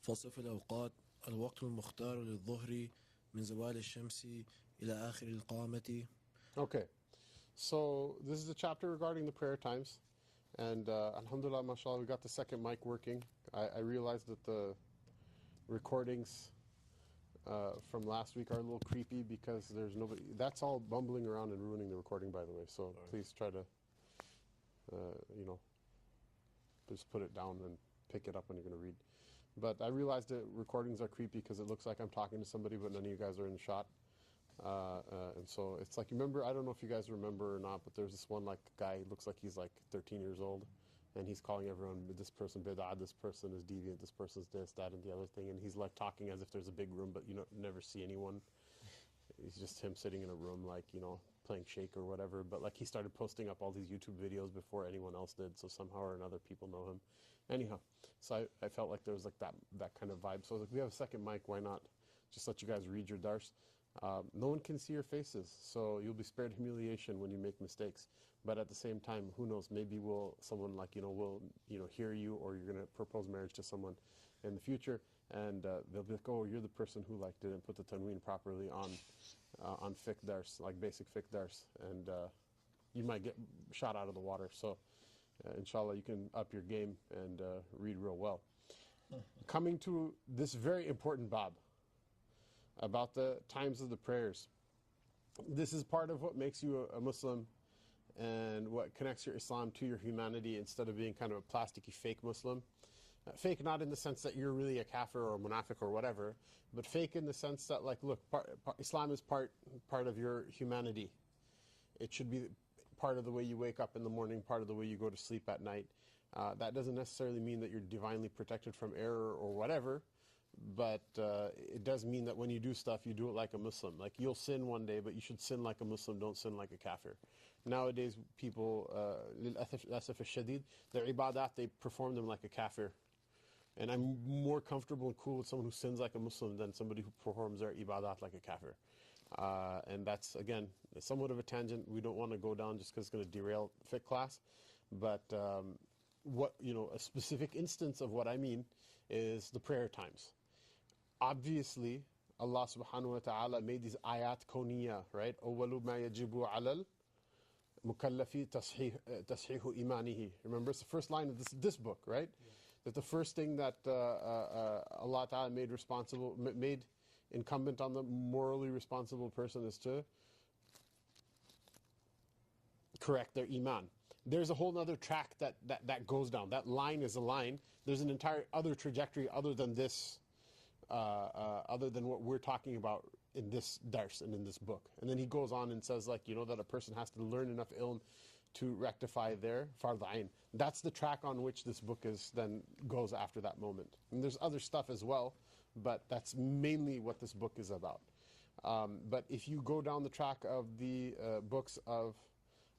فصل الأوقات الوقت المختار للظهر من زوال الشمس إلى آخر القامة. Okay, so this is a chapter regarding the prayer times, and alhamdulillah, mashallah, we got the second mic working. I realized that the recordings from last week are a little creepy because there's nobody. That's all bumbling around and ruining the recording, by the way. So please try to, just put it down and pick it up when you're going to read. But I realized that recordings are creepy because it looks like I'm talking to somebody, but none of you guys are in the shot. And so it's like, remember, I don't know if you guys remember or not, but there's this one like guy, he looks like he's like 13 years old, and he's calling everyone, this person bid'ah, this person is deviant, this person's this, that, and the other thing, and he's like talking as if there's a big room, but you never see anyone. It's just him sitting in a room, like, playing shake or whatever. But like, he started posting up all these YouTube videos before anyone else did, so somehow or another people know him. Anyhow, so I felt like there was like that kind of vibe. So I was like, we have a second mic, why not just let you guys read your dars? No one can see your faces, so you'll be spared humiliation when you make mistakes. But at the same time, who knows? Maybe someone will hear you, or you're gonna propose marriage to someone in the future, and they'll be like, "Oh, you're the person who didn't put the tanween properly on fiqh dars, like basic fiqh dars," and you might get shot out of the water. So, inshallah, you can up your game and read real well. Coming to this very important bab about the times of the prayers. This is part of what makes you a Muslim and what connects your Islam to your humanity, instead of being kind of a plasticky fake Muslim. Fake not in the sense that you're really a kafir or a munafiq or whatever, but fake in the sense that, like, look, Islam is part of your humanity. It should be part of the way you wake up in the morning, part of the way you go to sleep at night. That doesn't necessarily mean that you're divinely protected from error or whatever, but it does mean that when you do stuff, you do it like a Muslim. Like, you'll sin one day, but you should sin like a Muslim, don't sin like a kafir. Nowadays, people, للأسف الشديد, their ibadat, they perform them like a kafir. And I'm more comfortable and cool with someone who sins like a Muslim than somebody who performs their ibadat like a kafir. And that's, again, somewhat of a tangent we don't want to go down just because it's going to derail fiqh class. But a specific instance of what I mean is the prayer times. Obviously, Allah subhanahu wa ta'ala made these ayat kawniyah, right? أَوَّلُ مَا يَجِبُ عَلَى الْمُكَلَّفِ تَصْحِيحُ إِيمَانِهِ. Remember, it's the first line of this book, right? Yeah. That the first thing that Allah ta'ala made incumbent on the morally responsible person is to correct their iman. There's a whole other track that goes down. That line is a line. There's an entire other trajectory other than this, other than what we're talking about in this dars and in this book. And then he goes on and says, that a person has to learn enough ilm to rectify their fard ayn. That's the track on which this book goes after that moment. And there's other stuff as well, but that's mainly what this book is about. But if you go down the track of the books of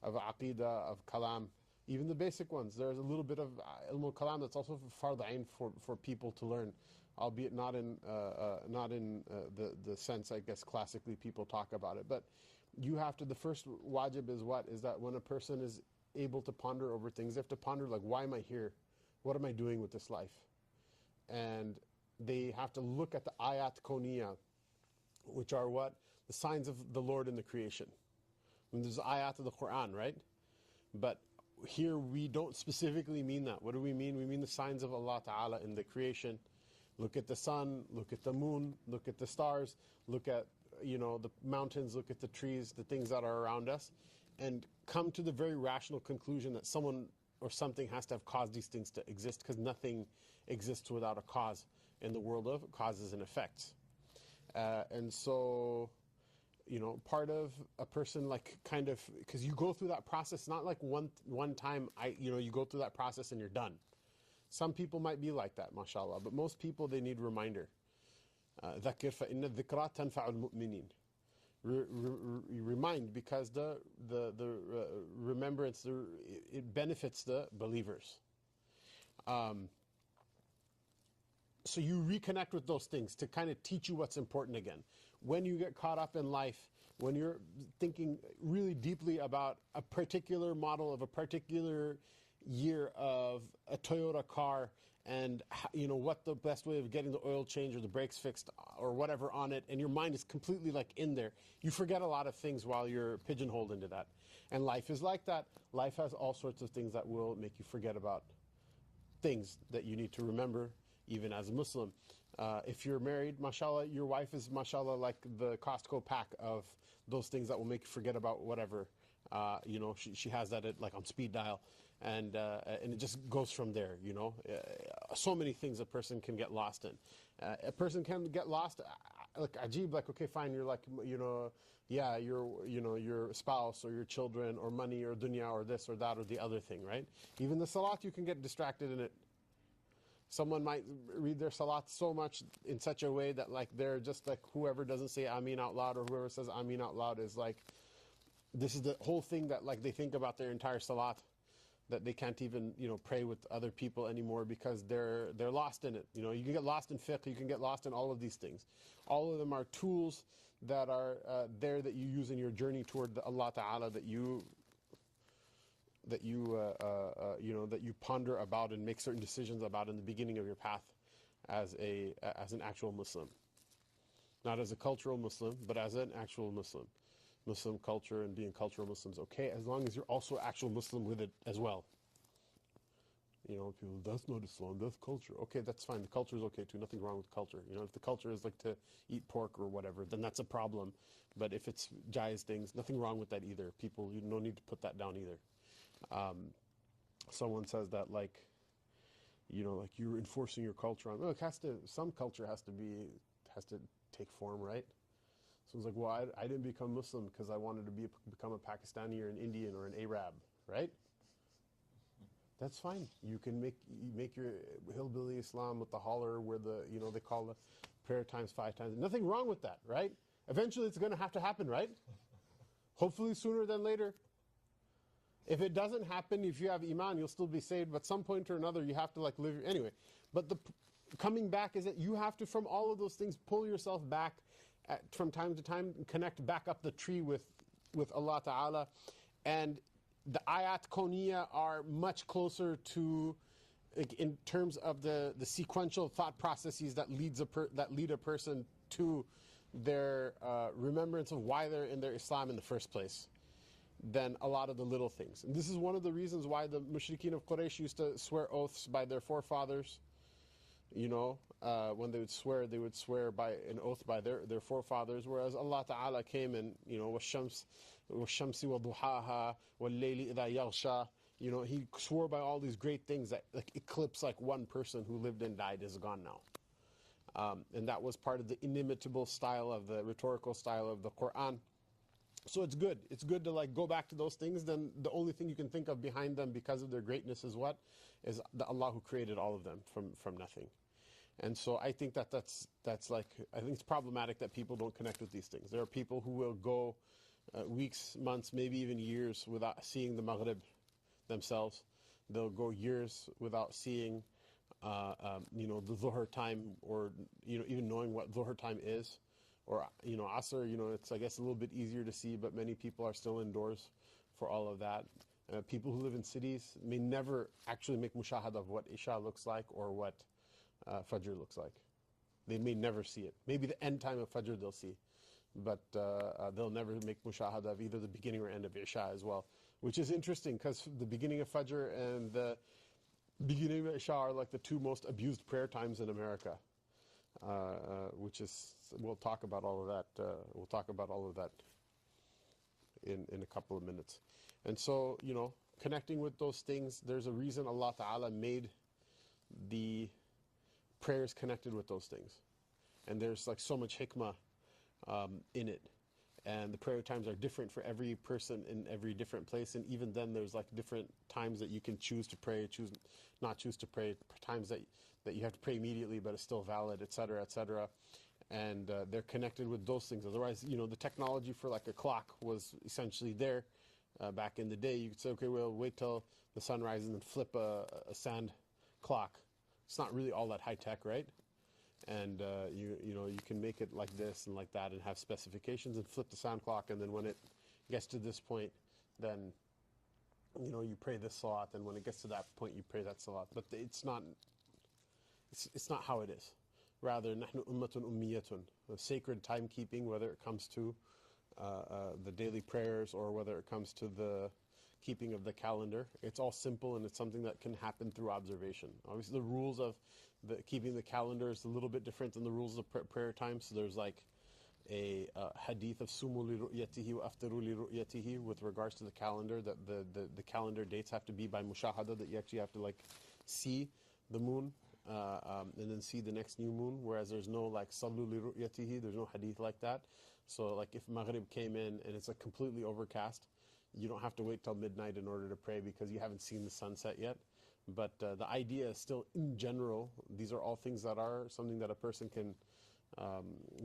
aqidah, of kalam, even the basic ones, there's a little bit of ilm al-kalam that's also fard ayn for people to learn, albeit not in the sense, I guess, classically people talk about it. But you have to, the first wajib is what? Is that when a person is able to ponder over things, they have to ponder, like, why am I here? What am I doing with this life? And they have to look at the ayat kawniyah, which are what? The signs of the Lord in the creation. And there's ayat of the Quran, right? But here we don't specifically mean that. What do we mean? We mean the signs of Allah Ta'ala in the creation. Look at the sun, look at the moon, look at the stars, look at the mountains, look at the trees, the things that are around us, and come to the very rational conclusion that someone or something has to have caused these things to exist, because nothing exists without a cause in the world of causes and effects. And so, part of a person, because you go through that process, not like one time, you go through that process and you're done. Some people might be like that, mashallah, but most people, they need reminder. ذَكِّرْ فَإِنَّ الذِّكْرَى تَنْفَعُ الْمُؤْمِنِينَ. Remind, because the remembrance, it benefits the believers. So you reconnect with those things to kind of teach you what's important again. When you get caught up in life, when you're thinking really deeply about a particular model of a particular year of a Toyota car, and what the best way of getting the oil changed or the brakes fixed or whatever on it, and your mind is completely like in there, you forget a lot of things while you're pigeonholed into that. And life is like that. Life has all sorts of things that will make you forget about things that you need to remember, even as a Muslim. If you're married, mashallah, your wife is, mashallah, like the Costco pack of those things that will make you forget about whatever. She has that like on speed dial, and it just goes from there. So many things a person can get lost in. A person can get lost, like ajib, like, okay, fine, you're like, your spouse or your children or money or dunya or this or that or the other thing, right? Even the salat, you can get distracted in it. Someone might read their salat so much in such a way that like they're just like, whoever doesn't say Ameen out loud or whoever says Ameen out loud is like, this is the whole thing that like they think about their entire salat, that they can't even pray with other people anymore because they're lost in it. You can get lost in fiqh, you can get lost in all of these things. All of them are tools that are there that you use in your journey toward Allah Ta'ala, that you ponder about and make certain decisions about in the beginning of your path as an actual Muslim. Not as a cultural Muslim, but as an actual Muslim. Muslim culture and being cultural Muslims, okay, as long as you're also actual Muslim with it as well. People, that's not Islam, that's culture. Okay, that's fine. The culture is okay too. Nothing wrong with culture. If the culture is like to eat pork or whatever, then that's a problem. But if it's jaiz things, nothing wrong with that either. People, you no need to put that down either. Someone says that like you're enforcing your culture on. Look, some culture has to take form, right? Someone's like, well, I didn't become Muslim because I wanted to become a Pakistani or an Indian or an Arab, right? That's fine. You can make your hillbilly Islam with the holler where they call the prayer times 5 times. Nothing wrong with that, right? Eventually it's going to have to happen, right? Hopefully sooner than later. If it doesn't happen, if you have Iman, you'll still be saved, but some point or another you have to like live anyway. But the coming back is that you have to, from all of those things, pull yourself back from time to time and connect back up the tree with Allah Ta'ala. And the ayat Kawniyya are much closer to, in terms of the sequential thought processes that lead a person to their remembrance of why they're in their Islam in the first place, than a lot of the little things. And this is one of the reasons why the mushrikeen of Quraysh used to swear oaths by their forefathers. When they would swear by an oath by their forefathers, whereas Allah Ta'ala came and, وَالشَّمْسِ وَضُحَاهَا وَاللَّيْلِ إِذَا يَغْشَى. He swore by all these great things that like eclipse like one person who lived and died is gone now. And that was part of the inimitable style of the rhetorical style of the Quran. So it's good. It's good to like go back to those things. Then the only thing you can think of behind them because of their greatness is what? Is the Allah who created all of them from nothing. And so I think that's like, I think it's problematic that people don't connect with these things. There are people who will go weeks, months, maybe even years without seeing the Maghrib themselves. They'll go years without seeing, the Dhuhr time, or even knowing what Dhuhr time is. Or, Asr, it's, I guess, a little bit easier to see, but many people are still indoors for all of that. People who live in cities may never actually make mushahada of what Isha looks like or what Fajr looks like. They may never see it. Maybe the end time of Fajr they'll see, but they'll never make mushahada of either the beginning or end of Isha as well, which is interesting because the beginning of Fajr and the beginning of Isha are like the two most abused prayer times in America. Which is, we'll talk about all of that. We'll talk about all of that in a couple of minutes. And so, connecting with those things, there's a reason Allah Ta'ala made the prayers connected with those things. And there's like so much hikmah in it. And the prayer times are different for every person in every different place. And even then there's like different times that you can choose to pray, not choose to pray, times that you have to pray immediately but it's still valid, etc., etc. And they're connected with those things. Otherwise, the technology for like a clock was essentially there back in the day. You could say, okay, well, wait till the sun rises and flip a sand clock. It's not really all that high tech, right? And you can make it like this and like that and have specifications and flip the sound clock, and then when it gets to this point, then you pray this salat, and when it gets to that point you pray that salat. But it's not It's not how it is. Rather, نحن أمة أمية, sacred timekeeping, whether it comes to the daily prayers or whether it comes to the keeping of the calendar. It's all simple and it's something that can happen through observation. Obviously, the rules of keeping the calendar is a little bit different than the rules of prayer time. So there's like a hadith of sumu li ru'yatihi wa aftaru li ru'yatihi with regards to the calendar, that the calendar dates have to be by mushahada, that you actually have to like see the moon and then see the next new moon, whereas there's no like sallu li ru'yatihi, there's no hadith like that. So like if Maghrib came in and it's completely overcast, you don't have to wait till midnight in order to pray because you haven't seen the sunset yet. But the idea is still, in general, these are all things that are something that a person can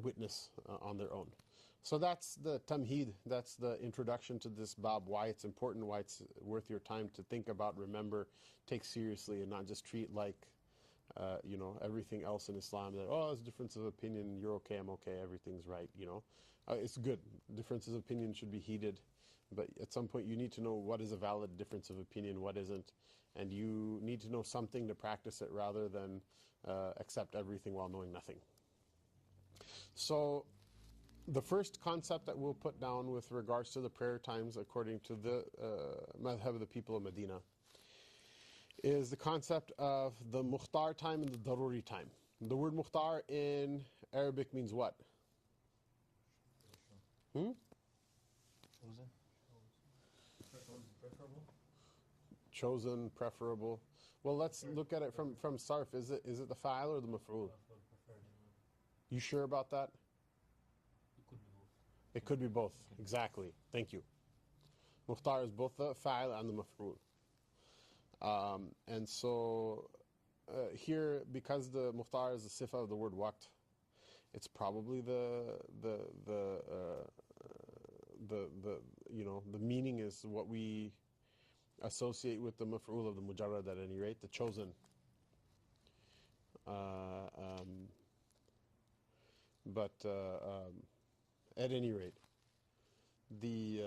witness on their own. So that's the tamheed, that's the introduction to this bab, why it's important, why it's worth your time to think about, remember, take seriously, and not just treat like everything else in Islam, that, oh, there's difference of opinion, you're okay, I'm okay, everything's right, it's good. Differences of opinion should be heeded, but at some point you need to know what is a valid difference of opinion, what isn't, and you need to know something to practice it rather than accept everything while knowing nothing. So the first concept that we'll put down with regards to the prayer times according to the madhab of the people of Medina is the concept of the mukhtar time and the daruri time. The word mukhtar in Arabic means what? Chosen, preferable. Well, let's look at it from sarf. Is it the fa'il or the maf'ul? You sure about that? It could be both. Exactly. Thank you. Mukhtar is both the fa'il and the maf'ul. And so here, because the mukhtar is the sifa of the word waqt, it's probably the meaning is what we associate with the maf'ul of the mujarrad at any rate, the chosen. But at any rate, the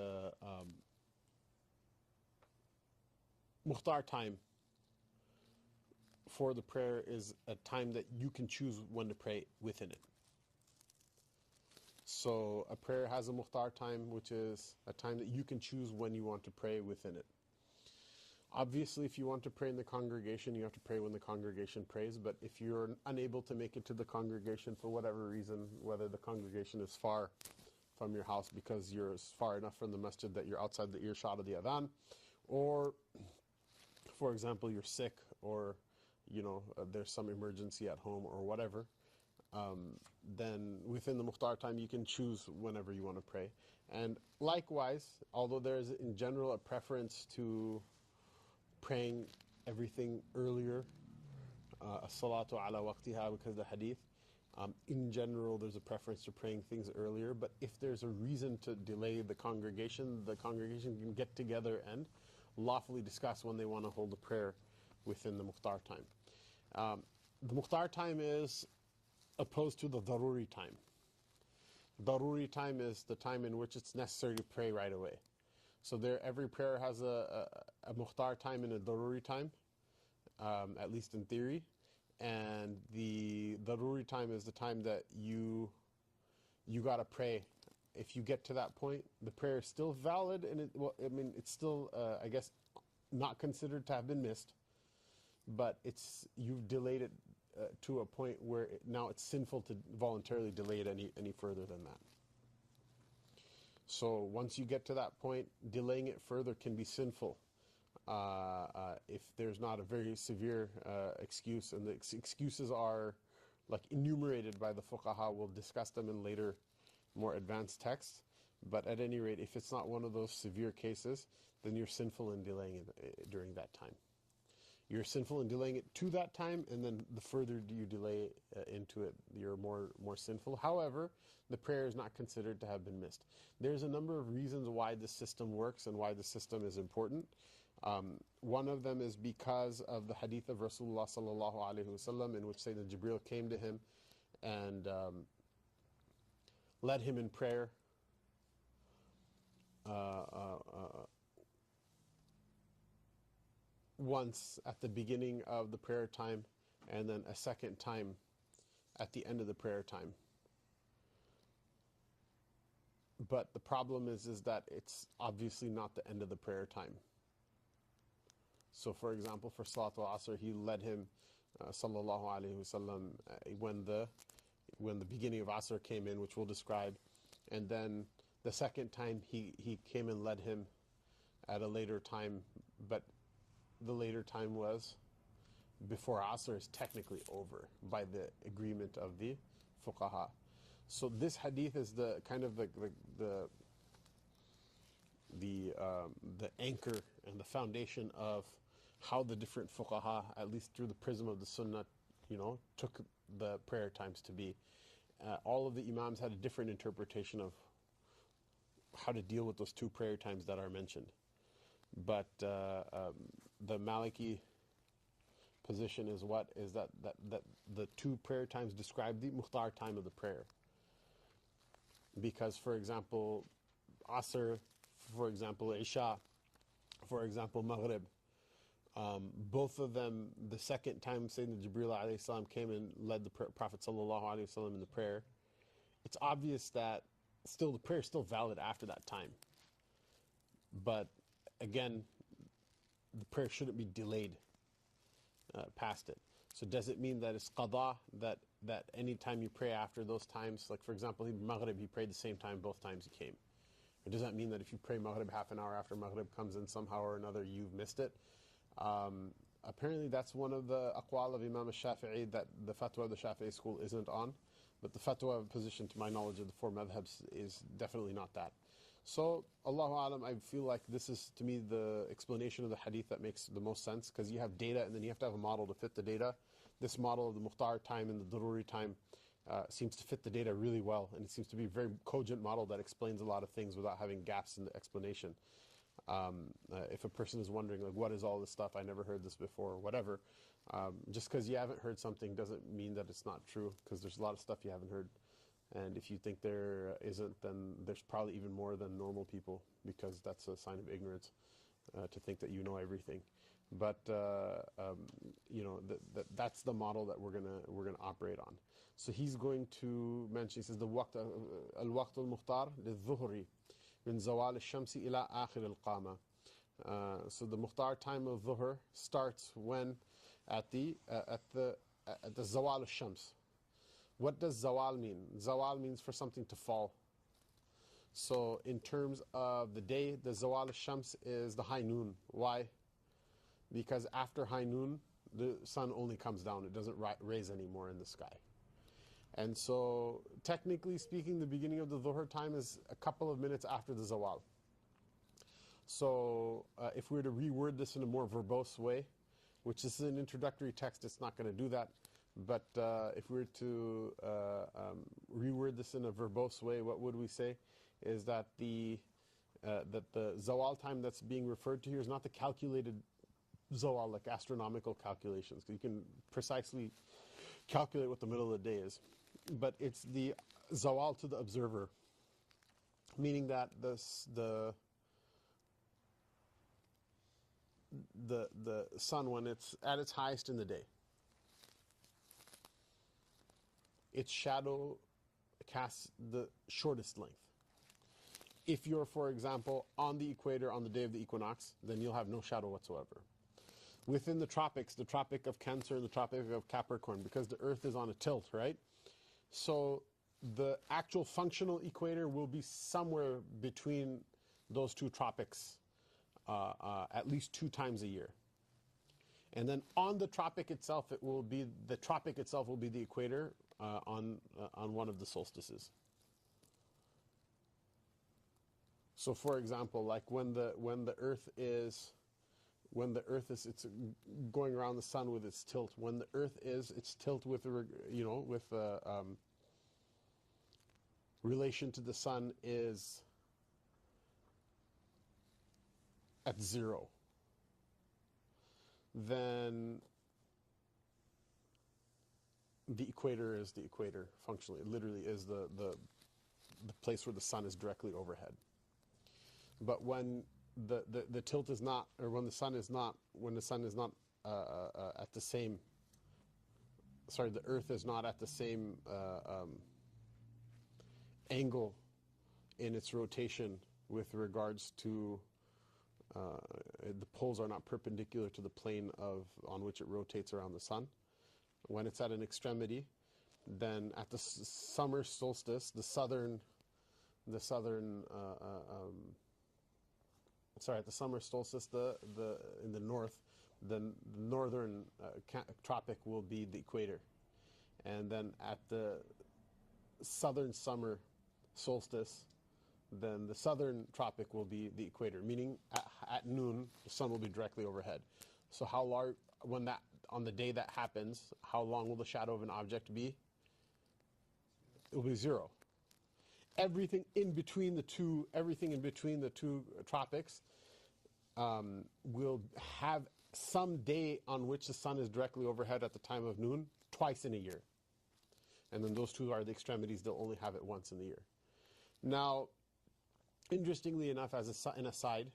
mukhtar time for the prayer is a time that you can choose when to pray within it. So a prayer has a mukhtar time, which is a time that you can choose when you want to pray within it. Obviously, if you want to pray in the congregation, you have to pray when the congregation prays, but if you're unable to make it to the congregation for whatever reason, whether the congregation is far from your house because you're far enough from the masjid that you're outside the earshot of the adhan, or, for example, you're sick, or, there's some emergency at home or whatever, then within the mukhtar time, you can choose whenever you want to pray. And likewise, although there is in general a preference to praying everything earlier, as-salatu ala waqtiha, because of the hadith, in general there's a preference to praying things earlier, but if there's a reason to delay the congregation can get together and lawfully discuss when they want to hold a prayer within the mukhtar time. The mukhtar time is opposed to the daruri time. Daruri time is the time in which it's necessary to pray right away. So every prayer has a mukhtar time and a daruri time, at least in theory. And the daruri time is the time that you got to pray. If you get to that point, the prayer is still valid, and it's still, I guess, not considered to have been missed, but you've delayed it to a point where now it's sinful to voluntarily delay it any further than that. So once you get to that point, delaying it further can be sinful if there's not a very severe excuse, and the excuses are like enumerated by the fuqaha. We'll discuss them in later, more advanced texts. But at any rate, if it's not one of those severe cases, then you're sinful in delaying it during that time. You're sinful in delaying it to that time, and then the further you delay into it, you're more sinful. However, the prayer is not considered to have been missed. There's a number of reasons why this system works and why the system is important. One of them is because of the hadith of Rasulullah sallallahu alaihi wasallam, in which Sayyidina Jibreel came to him and led him in prayer. Once at the beginning of the prayer time, and then a second time at the end of the prayer time. But the problem is that it's obviously not the end of the prayer time. So for example, for Salatul Asr, he led him, sallallahu alayhi wasallam, when the beginning of Asr came in, which we'll describe, and then the second time he came and led him at a later time, but the later time was before Asr is technically over by the agreement of the fuqaha. So this hadith is the kind of the anchor and the foundation of how the different fuqaha, at least through the prism of the sunnah, took the prayer times to be. All of the imams had a different interpretation of how to deal with those two prayer times that are mentioned. But the Maliki position is that the two prayer times describe the mukhtar time of the prayer. Because, for example, Asr, for example, Isha, for example, Maghrib, both of them, the second time Sayyidina Jibreel alayhi salam came and led the Prophet sallallahu alayhi wasallam in the prayer, it's obvious that still the prayer is still valid after that time. But again, the prayer shouldn't be delayed past it. So does it mean that it's qada, that any time you pray after those times, like for example, Maghrib, he prayed the same time both times he came? Or does that mean that if you pray Maghrib half an hour after Maghrib comes in somehow or another, you've missed it? Apparently that's one of the aqwal of Imam al-Shafi'i that the fatwa of the Shafi'i school isn't on. But the fatwa position, to my knowledge of the four madhabs, is definitely not that. So, Allahu Alam, I feel like this is, to me, the explanation of the hadith that makes the most sense, because you have data and then you have to have a model to fit the data. This model of the mukhtar time and the daruri time seems to fit the data really well, and it seems to be a very cogent model that explains a lot of things without having gaps in the explanation. If a person is wondering, like, what is all this stuff, I never heard this before, or whatever, just because you haven't heard something doesn't mean that it's not true, because there's a lot of stuff you haven't heard. And if you think there isn't, then there's probably even more than normal people, because that's a sign of ignorance, to think that you know everything. But that's the model that we're gonna operate on. So he's going to mention. He says the waqt al-waqt al-mukhtar lil-dhuhri min zawal al-shamsi ila akhir al-qama. So the mukhtar time of dhuhr starts when at the zawal al-shams. What does zawal mean? Zawal means for something to fall. So in terms of the day, the zawal al-shams is the high noon. Why? Because after high noon, the sun only comes down. It doesn't raise anymore in the sky. And so, technically speaking, the beginning of the dhuhr time is a couple of minutes after the zawal. So, if we were to reword this in a more verbose way, which is an introductory text, it's not going to do that. But if we were to reword this in a verbose way, what would we say? Is that the zawal time that's being referred to here is not the calculated zawal, like astronomical calculations, because you can precisely calculate what the middle of the day is. But it's the zawal to the observer, meaning that the sun, when it's at its highest in the day, its shadow casts the shortest length. If you're, for example, on the equator on the day of the equinox, then you'll have no shadow whatsoever. Within the tropics, the Tropic of Cancer and the Tropic of Capricorn, because the Earth is on a tilt, right? So the actual functional equator will be somewhere between those two tropics at least 2 times a year. And then on the tropic itself, the tropic itself will be the equator on one of the solstices. So for example, like when the Earth is it's going around the sun with its tilt. When the Earth is its tilt with relation to the sun is at 0, then the equator is the equator functionally. It literally is the place where the sun is directly overhead. But when the tilt is not, or when the sun is not at the same sorry, the Earth is not at the same angle in its rotation with regards to the poles are not perpendicular to the plane on which it rotates around the sun. When it's at an extremity, then at the summer solstice, at the summer solstice, in the north, the northern tropic will be the equator, and then at the southern summer solstice, then the southern tropic will be the equator, meaning at noon, the sun will be directly overhead. So how large, on the day that happens, how long will the shadow of an object be? It will be 0. Everything in between the two tropics will have some day on which the sun is directly overhead at the time of noon, twice in a year. And then those two are the extremities, they'll only have it once in the year. Now, interestingly enough, as an aside,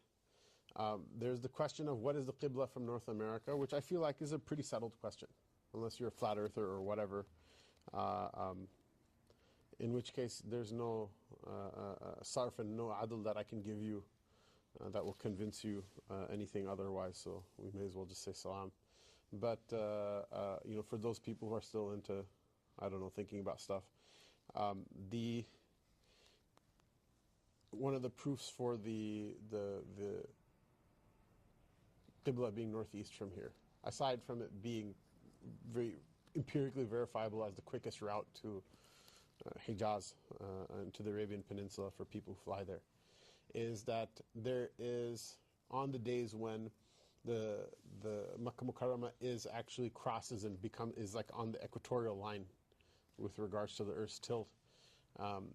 there's the question of what is the Qibla from North America, which I feel like is a pretty settled question, unless you're a flat earther or whatever, in which case there's no sarf and no adl that I can give you that will convince you anything otherwise, so we may as well just say salam. But, for those people who are still into, I don't know, thinking about stuff, one of the proofs for the Qibla being northeast from here, aside from it being very empirically verifiable as the quickest route to Hijaz and to the Arabian Peninsula for people who fly there, is that there is, on the days when the Makkah Mukarramah is actually crosses and is like on the equatorial line with regards to the Earth's tilt,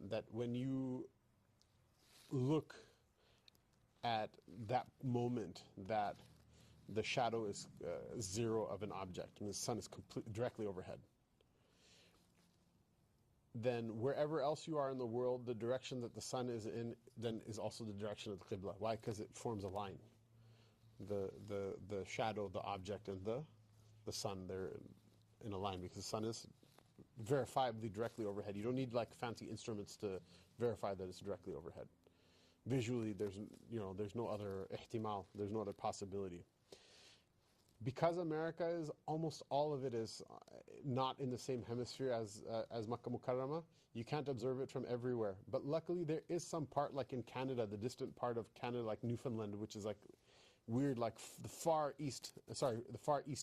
that when you look at that moment that the shadow is 0 of an object and the sun is directly overhead, then wherever else you are in the world, the direction that the sun is in then is also the direction of the Qibla. Why? Because it forms a line. The shadow, the object, and the sun, they're in a line because the sun is verifiably directly overhead. You don't need like fancy instruments to verify that it's directly overhead. Visually, there's no other ihtimal, there's no other possibility. Because America is, almost all of it is not in the same hemisphere as Makkah Mukarramah, you can't observe it from everywhere. But luckily there is some part, like in Canada, the distant part of Canada, like Newfoundland, which is like weird, like the far east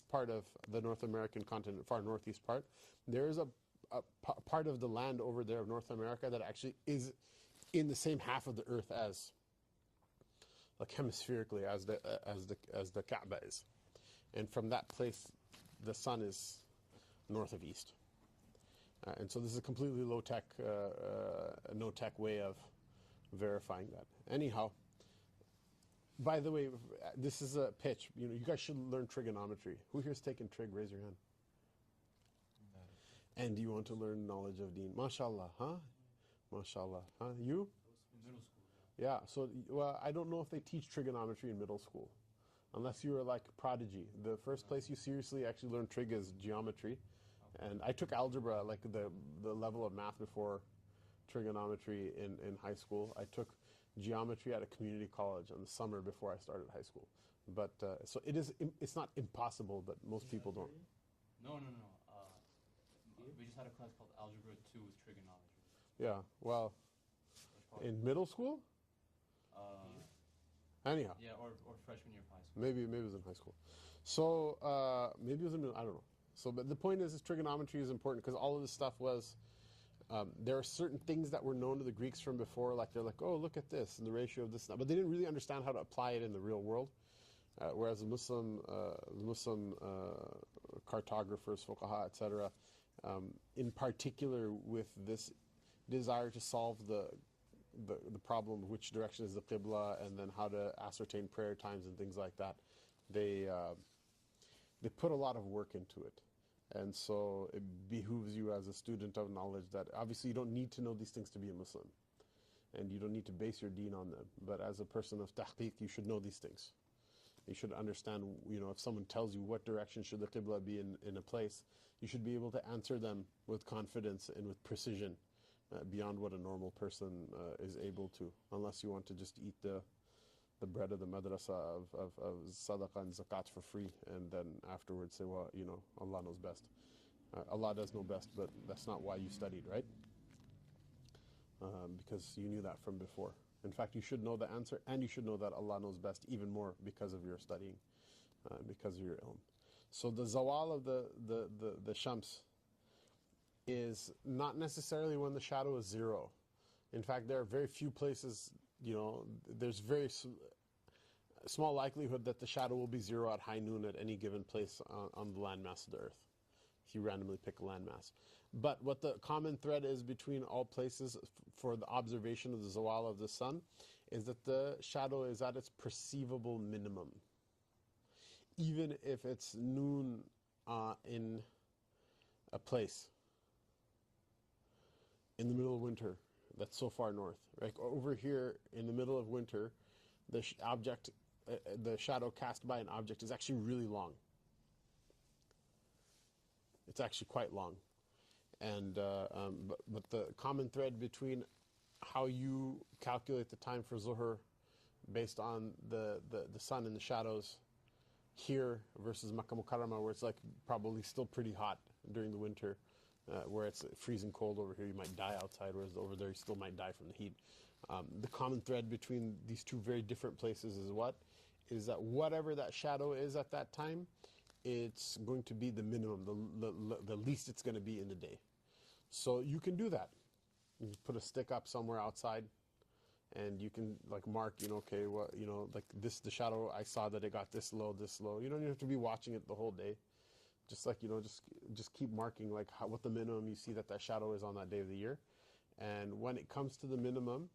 part of the North American continent, far northeast part. There is a part of the land over there of North America that actually is in the same half of the earth as, like hemispherically, as the Kaaba is. And from that place, the sun is north of east. And so this is a completely low-tech, no-tech way of verifying that. Anyhow, by the way, this is a pitch. You guys should learn trigonometry. Who here's taken trig? Raise your hand. And do you want to learn knowledge of deen? MashaAllah, huh? MashaAllah, huh? You? Middle school. Yeah, so, well, I don't know if they teach trigonometry in middle school, unless you were like prodigy. The first place you seriously actually learn trig is geometry. And I took algebra, like the level of math before trigonometry in high school. I took geometry at a community college in the summer before I started high school. But, so it's not impossible, but most people don't. No. We just had a class called Algebra 2 with trigonometry. Yeah, well, in middle school? Anyhow. Yeah, or freshman year of high school. Maybe it was in high school. So, maybe it was in middle, I don't know. So, but the point is trigonometry is important because all of this stuff was, there are certain things that were known to the Greeks from before, like they're like, oh, look at this, and the ratio of this and that. But they didn't really understand how to apply it in the real world. Whereas the Muslim cartographers, fuqaha, etc., in particular with this desire to solve the problem of which direction is the Qibla and then how to ascertain prayer times and things like that, they put a lot of work into it. And so it behooves you as a student of knowledge that obviously you don't need to know these things to be a Muslim. And you don't need to base your deen on them. But as a person of tahqiq, you should know these things. You should understand, if someone tells you what direction should the Qibla be in a place, you should be able to answer them with confidence and with precision, beyond what a normal person is able to, unless you want to just eat the bread of the madrasa of sadaqah and zakat for free, and then afterwards say, well, Allah knows best. Allah does know best, but that's not why you studied, right? Because you knew that from before. In fact, you should know the answer, and you should know that Allah knows best even more because of your studying, because of your ilm. So the zawal of the shams is not necessarily when the shadow is zero. In fact, there are very few places, there's very small likelihood that the shadow will be zero at high noon at any given place on the landmass of the earth, if you randomly pick a landmass. But what the common thread is between all places for the observation of the zawal of the sun is that the shadow is at its perceivable minimum. Even if it's noon in a place in the middle of winter that's so far north. Like over here in the middle of winter, the shadow cast by an object is actually really long. It's actually quite long. And but the common thread between how you calculate the time for Zuhr based on the sun and the shadows here versus Makkah Mukarramah, where it's like probably still pretty hot during the winter, where it's freezing cold over here, you might die outside, whereas over there you still might die from the heat. The common thread between these two very different places is what? Is that whatever that shadow is at that time, it's going to be the minimum, the least it's going to be in the day. So you can do that. You put a stick up somewhere outside, and you can like mark, okay, what, like this, the shadow, I saw that it got this low, this low. You don't have to be watching it the whole day. Just like, just keep marking like what the minimum you see that shadow is on that day of the year. And when it comes to the minimum,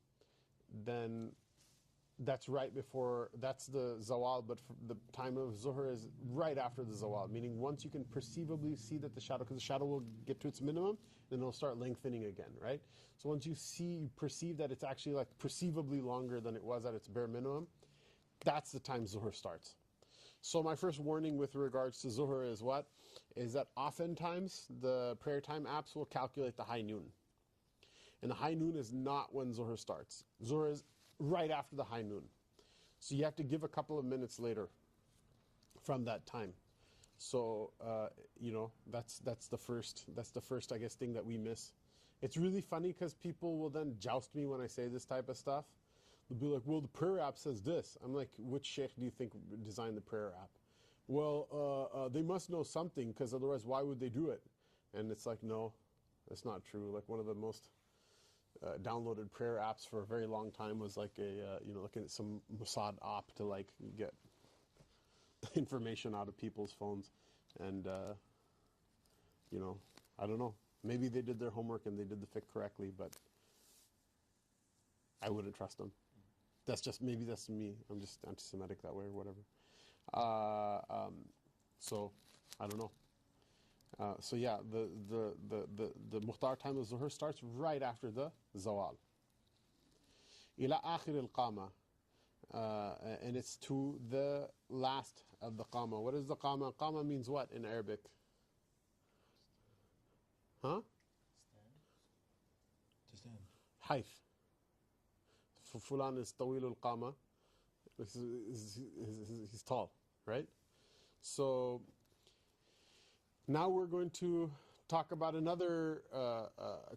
then that's right before, that's the zawal, but the time of zuhr is right after the zawal, meaning once you can perceivably see that the shadow, because the shadow will get to its minimum, then it'll start lengthening again, right? So once you perceive that it's actually like perceivably longer than it was at its bare minimum, that's the time zuhr starts. So my first warning with regards to zuhr is what? Is that oftentimes the prayer time apps will calculate the high noon. And the high noon is not when zuhr starts. Zuhr is right after the high noon. So you have to give a couple of minutes later from that time. So, that's the first, I guess, thing that we miss. It's really funny because people will then joust me when I say this type of stuff. They'll be like, well, the prayer app says this. I'm like, which sheikh do you think designed the prayer app? Well, they must know something, because otherwise why would they do it? And it's like, no, that's not true. Like one of the most downloaded prayer apps for a very long time was like looking at some Mossad app to like get information out of people's phones. And, I don't know. Maybe they did their homework and they did the fiqh correctly, but I wouldn't trust them. Maybe that's me. I'm just anti-Semitic that way or whatever. So, I don't know. So yeah, the muhtar time of zuhr starts right after the zawal. Ila akhir al-qama. And it's to the last of the qama. What is the qama? Qama means what in Arabic? Huh? To stand. Hayth. Fulan is tawil al-qama. He's tall, right? So now we're going to talk about another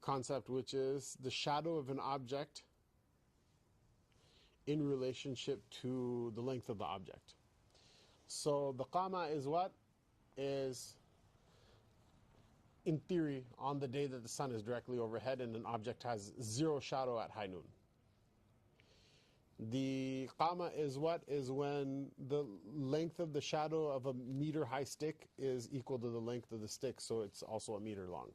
concept, which is the shadow of an object in relationship to the length of the object. So the qama is what? Is, in theory, on the day that the sun is directly overhead and an object has zero shadow at high noon. The qama is what? Is when the length of the shadow of a meter high stick is equal to the length of the stick, so it's also a meter long.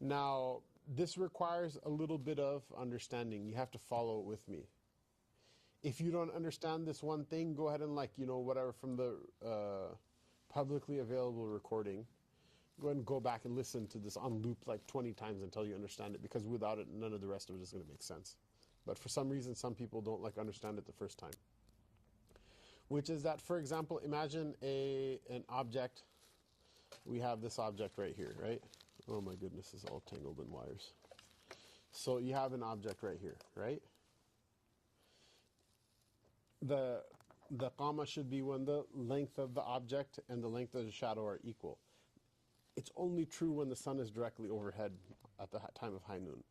Now, this requires a little bit of understanding. You have to follow it with me. If you don't understand this one thing, go ahead and whatever from the publicly available recording, go ahead and go back and listen to this on loop like 20 times until you understand it, because without it, none of the rest of it is going to make sense. But for some reason, some people don't understand it the first time. which is that, for example, imagine an object. We have this object right here, right? Oh my goodness, it's all tangled in wires. So you have an object right here, right? The qama should be when the length of the object and the length of the shadow are equal. It's only true when the sun is directly overhead at the time of high noon.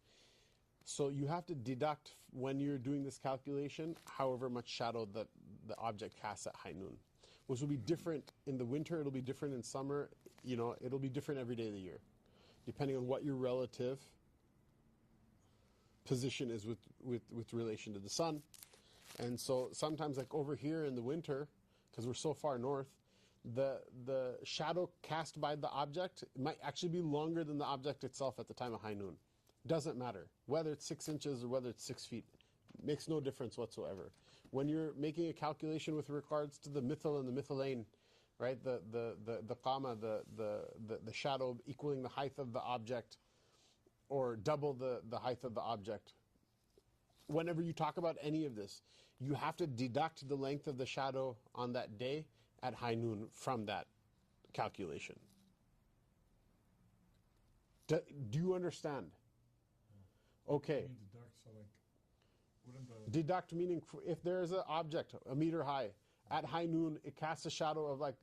So you have to deduct, when you're doing this calculation, however much shadow that the object casts at high noon, which will be different in the winter, it'll be different in summer, you know, it'll be different every day of the year, depending on what your relative position is with relation to the sun. And so sometimes, like over here in the winter, because we're so far north, the shadow cast by the object might actually be longer than the object itself at the time of high noon. Doesn't matter. Whether it's 6 inches or whether it's 6 feet, makes no difference whatsoever. When you're making a calculation with regards to the mithal and the mithalane, right, the qama, the shadow equaling the height of the object, or double the height of the object, whenever you talk about any of this, you have to deduct the length of the shadow on that day at high noon from that calculation. Do you understand? Okay. You mean deduct, so like, wouldn't the... Deduct meaning if there is an object a meter high, at high noon it casts a shadow of like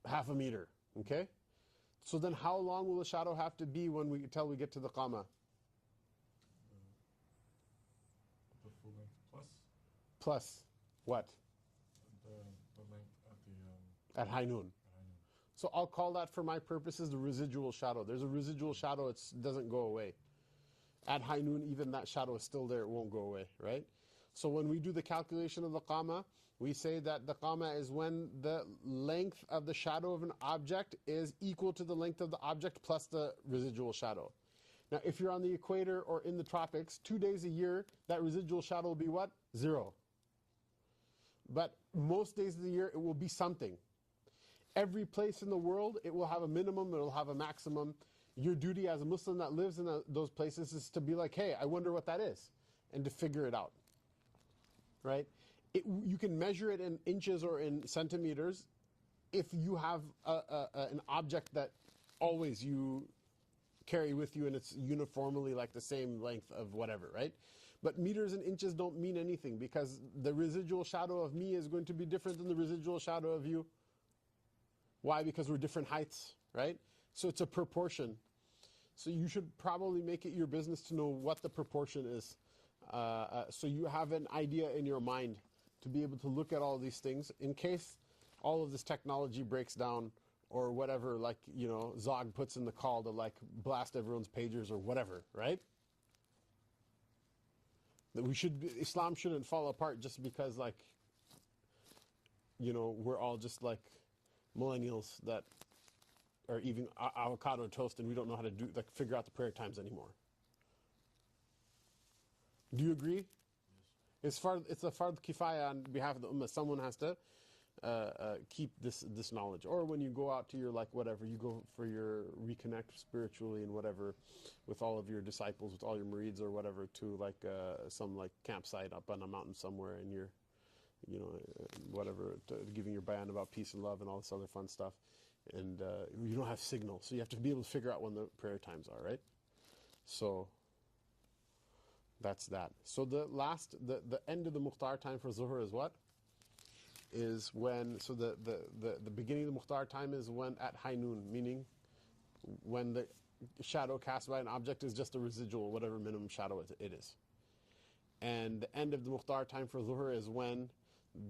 half a meter, okay? So then how long will the shadow have to be till we get to the qama? The full length plus Plus what? the length at the At high noon. high noon. So I'll call that for my purposes the residual shadow. There's a residual shadow, it doesn't go away. At high noon, even that shadow is still there, it won't go away, right? So when we do the calculation of the qama, we say that the qama is when the length of the shadow of an object is equal to the length of the object plus the residual shadow. Now, if you're on the equator or in the tropics, 2 days a year, that residual shadow will be what? 0. But most days of the year, it will be something. Every place in the world, it will have a minimum, it will have a maximum. Your duty as a Muslim that lives in those places is to be like, hey, I wonder what that is, and to figure it out, right? You can measure it in inches or in centimeters if you have an object that always you carry with you and it's uniformly like the same length of whatever, right? But meters and inches don't mean anything because the residual shadow of me is going to be different than the residual shadow of you. Why? Because we're different heights, right? So it's a proportion. So you should probably make it your business to know what the proportion is. So you have an idea in your mind to be able to look at all these things in case all of this technology breaks down or whatever, like, you know, Zog puts in the call to like blast everyone's pagers or whatever, right? That Islam shouldn't fall apart just because, like, you know, we're all just like millennials that are eating avocado toast and we don't know how to figure out the prayer times anymore. Do you agree? Yes. It's a fard kifaya on behalf of the ummah. Someone has to keep this knowledge. Or when you go out to your, like, whatever, you go for your reconnect spiritually and whatever with all of your disciples, with all your murids or whatever, to like some like campsite up on a mountain somewhere, and you're, you know, whatever, giving your bayan about peace and love and all this other fun stuff. And you don't have signal, so you have to be able to figure out when the prayer times are, right? So that's that. So the end of the mukhtar time for zuhr is what? Is when, so the beginning of the mukhtar time is when at high noon, meaning when the shadow cast by an object is just a residual, whatever minimum shadow it is. And the end of the mukhtar time for zuhr is when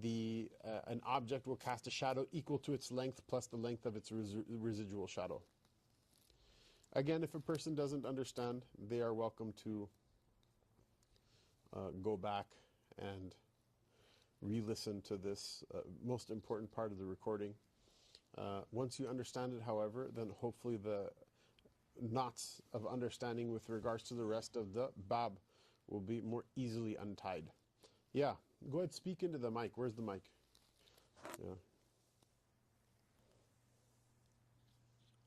an object will cast a shadow equal to its length plus the length of its residual shadow. Again, if a person doesn't understand, they are welcome to go back and re-listen to this most important part of the recording. Once you understand it, however, then hopefully the knots of understanding with regards to the rest of the bab will be more easily untied. Yeah, go ahead, speak into the mic. Where's the mic? Yeah.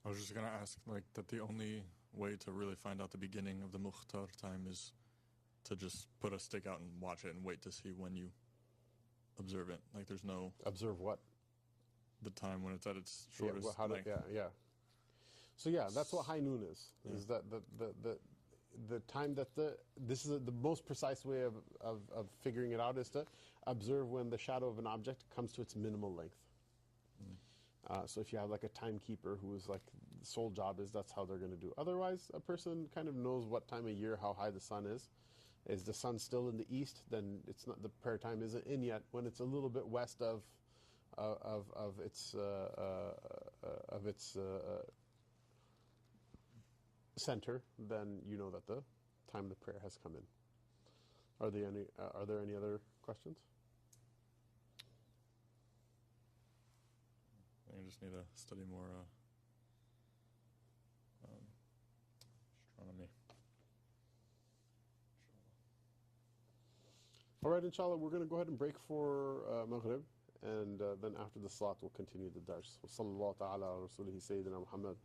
I was just going to ask, like, that the only way to really find out the beginning of the mukhtar time is to just put a stick out and watch it and wait to see when you observe it. Like there's no Observe what? the time when it's at its Yeah, shortest. well, how to, length. yeah. So yeah, that's what high noon is. Is that the time that this is the most precise way of figuring it out is to observe when the shadow of an object comes to its minimal length. So if you have like a timekeeper who is like the sole job is that's how they're going to do. Otherwise, a person kind of knows what time of year, how high the sun is. Is the sun still in the east? Then it's not, the prayer time isn't in yet. When it's a little bit west of its center, then you know that the time the prayer has come in. Are there any other questions? I think I just need to study more astronomy. All right, inshallah, we're going to go ahead and break for Maghrib, and then after the salat, we'll continue the dars. Wa sallallahu ta'ala ala rasulihi Sayyidina Muhammad.